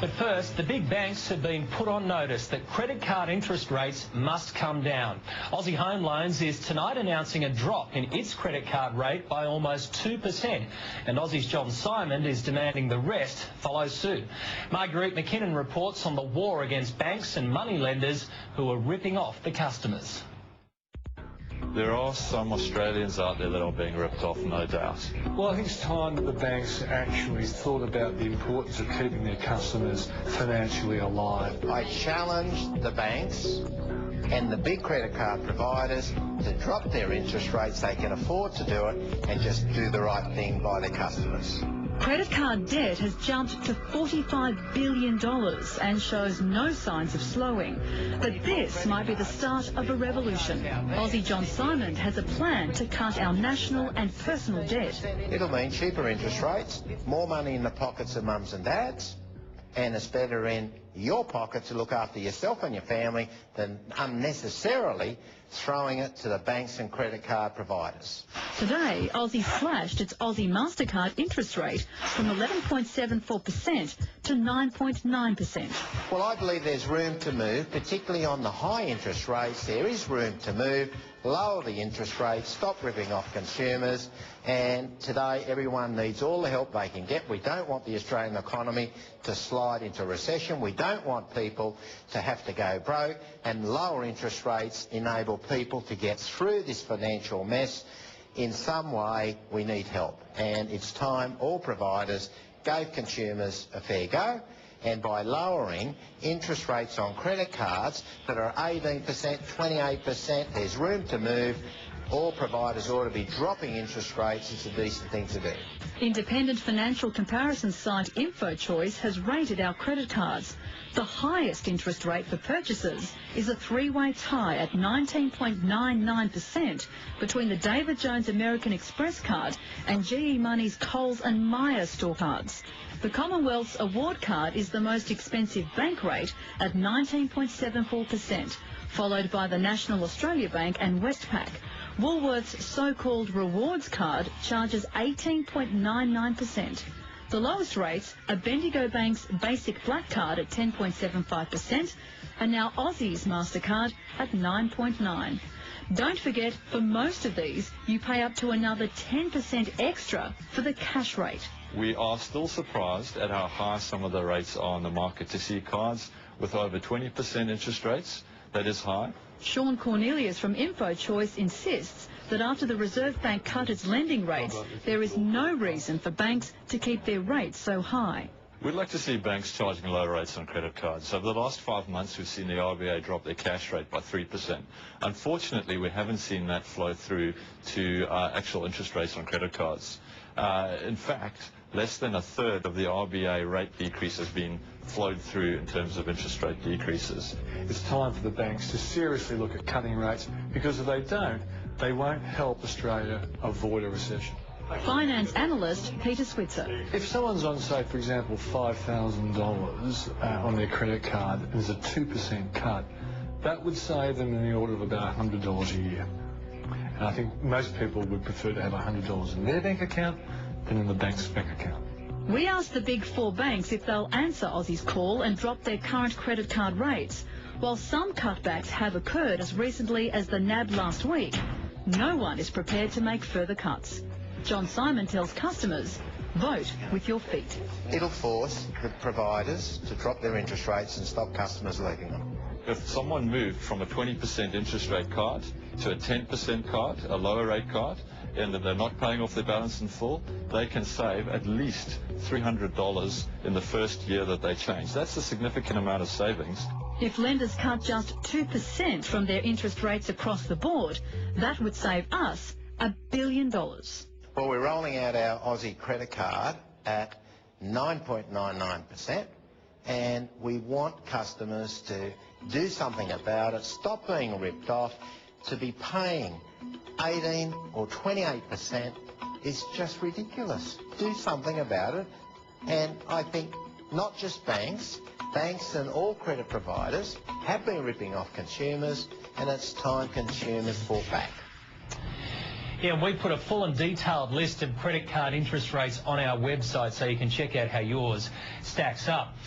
But first, the big banks have been put on notice that credit card interest rates must come down. Aussie Home Loans is tonight announcing a drop in its credit card rate by almost 2%. And Aussie's John Simon is demanding the rest follow suit. Marguerite McKinnon reports on the war against banks and moneylenders who are ripping off the customers. There are some Australians out there that are being ripped off, no doubt. Well, I think it's time that the banks actually thought about the importance of keeping their customers financially alive. I challenge the banks and the big credit card providers to drop their interest rates. They can afford to do it and just do the right thing by their customers. Credit card debt has jumped to $45 billion and shows no signs of slowing. But this might be the start of a revolution. Aussie John Simon has a plan to cut our national and personal debt. It'll mean cheaper interest rates, more money in the pockets of mums and dads, and it's better in your pocket to look after yourself and your family than unnecessarily throwing it to the banks and credit card providers. Today, Aussie slashed its Aussie MasterCard interest rate from 11.74% to 9.9%. Well, I believe there's room to move, particularly on the high interest rates. There is room to move, lower the interest rates, stop ripping off consumers, and today everyone needs all the help they can get. We don't want the Australian economy to slide into recession. We don't want people to have to go broke, and lower interest rates enable people to get through this financial mess. In some way, we need help, and it's time all providers gave consumers a fair go, and by lowering interest rates on credit cards that are 18%, 28%, there's room to move. All providers ought to be dropping interest rates. It's a decent thing to do. Independent financial comparison site InfoChoice has rated our credit cards. The highest interest rate for purchases is a three-way tie at 19.99% between the David Jones American Express card and GE Money's Coles and Myer store cards. The Commonwealth's award card is the most expensive bank rate at 19.74%, followed by the National Australia Bank and Westpac. Woolworth's so-called rewards card charges 18.99%. The lowest rates are Bendigo Bank's basic black card at 10.75% and now Aussie's MasterCard at 9.9%. Don't forget, for most of these, you pay up to another 10% extra for the cash rate. We are still surprised at how high some of the rates are on the market to see cards with over 20% interest rates. That is high. Sean Cornelius from InfoChoice insists that after the Reserve Bank cut its lending rates, there is no reason for banks to keep their rates so high. We'd like to see banks charging low rates on credit cards. Over the last 5 months, we've seen the RBA drop their cash rate by 3%. Unfortunately, we haven't seen that flow through to actual interest rates on credit cards. In fact, less than a third of the RBA rate decrease has been flowed through in terms of interest rate decreases. It's time for the banks to seriously look at cutting rates, because if they don't, they won't help Australia avoid a recession. Finance analyst Peter Switzer. If someone's on, say, for example, $5,000 on their credit card and there's a 2% cut, that would save them in the order of about $100 a year. And I think most people would prefer to have $100 in their bank account than in the bank's bank account. We asked the big four banks if they'll answer Aussie's call and drop their current credit card rates. While some cutbacks have occurred as recently as the NAB last week, no one is prepared to make further cuts. John Simon tells customers, vote with your feet. It'll force the providers to drop their interest rates and stop customers leaving them. If someone moved from a 20% interest rate card to a 10% card, a lower rate card, and that they're not paying off their balance in full, they can save at least $300 in the first year that they change. That's a significant amount of savings. If lenders cut just 2% from their interest rates across the board, that would save us $1 billion. Well, we're rolling out our Aussie credit card at 9.99%, and we want customers to do something about it, stop being ripped off. To be paying 18 or 28% is just ridiculous. Do something about it. And I think not just banks and all credit providers have been ripping off consumers, and it's time consumers fought back. Yeah, we put a full and detailed list of credit card interest rates on our website so you can check out how yours stacks up.